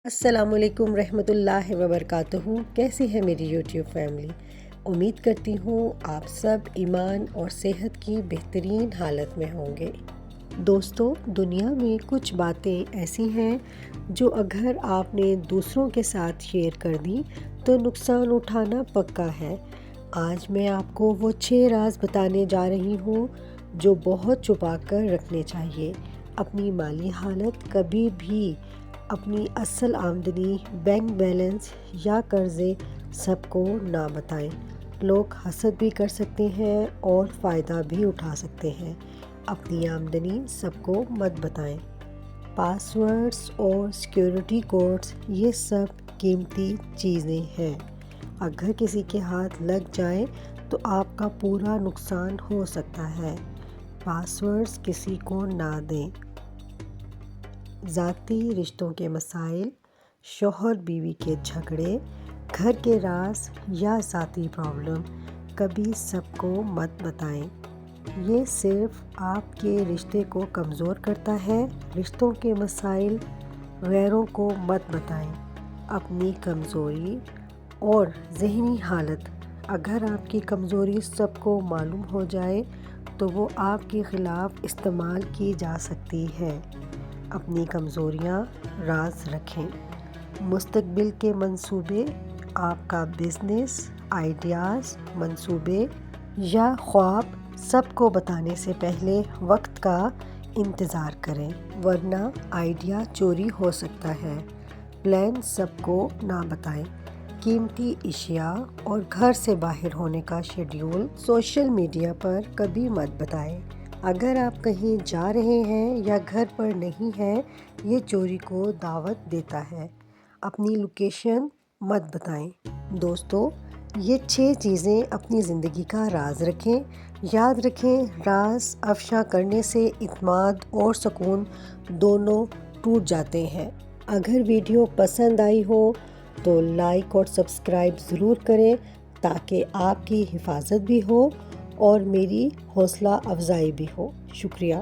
السلام علیکم رحمۃ اللہ وبرکاتہ۔ کیسی ہے میری یوٹیوب فیملی؟ امید کرتی ہوں آپ سب ایمان اور صحت کی بہترین حالت میں ہوں گے۔ دوستو، دنیا میں کچھ باتیں ایسی ہیں جو اگر آپ نے دوسروں کے ساتھ شیئر کر دی تو نقصان اٹھانا پکا ہے۔ آج میں آپ کو وہ 6 راز بتانے جا رہی ہوں جو بہت چھپا کر رکھنے چاہیے۔ اپنی مالی حالت کبھی بھی، اپنی اصل آمدنی، بینک بیلنس یا قرضے سب کو نہ بتائیں۔ لوگ حسد بھی کر سکتے ہیں اور فائدہ بھی اٹھا سکتے ہیں۔ اپنی آمدنی سب کو مت بتائیں۔ پاس ورڈز اور سیکیورٹی کوڈز یہ سب قیمتی چیزیں ہیں۔ اگر کسی کے ہاتھ لگ جائے تو آپ کا پورا نقصان ہو سکتا ہے۔ پاس ورڈز کسی کو نہ دیں۔ ذاتی رشتوں کے مسائل، شوہر بیوی کے جھگڑے، گھر کے راز یا ذاتی پرابلم کبھی سب کو مت بتائیں۔ یہ صرف آپ کے رشتے کو کمزور کرتا ہے۔ رشتوں کے مسائل غیروں کو مت بتائیں۔ اپنی کمزوری اور ذہنی حالت، اگر آپ کی کمزوری سب کو معلوم ہو جائے تو وہ آپ کے خلاف استعمال کی جا سکتی ہے۔ اپنی کمزوریاں راز رکھیں۔ مستقبل کے منصوبے، آپ کا بزنس آئیڈیاز، منصوبے یا خواب سب کو بتانے سے پہلے وقت کا انتظار کریں، ورنہ آئیڈیا چوری ہو سکتا ہے۔ پلان سب کو نہ بتائیں۔ قیمتی اشیاء اور گھر سے باہر ہونے کا شیڈول سوشل میڈیا پر کبھی مت بتائیں۔ اگر آپ کہیں جا رہے ہیں یا گھر پر نہیں ہیں، یہ چوری کو دعوت دیتا ہے۔ اپنی لوکیشن مت بتائیں۔ دوستو، یہ 6 چیزیں اپنی زندگی کا راز رکھیں۔ یاد رکھیں، راز افشا کرنے سے اعتماد اور سکون دونوں ٹوٹ جاتے ہیں۔ اگر ویڈیو پسند آئی ہو تو لائک اور سبسکرائب ضرور کریں تاکہ آپ کی حفاظت بھی ہو اور میری حوصلہ افزائی بھی ہو۔ شکریہ۔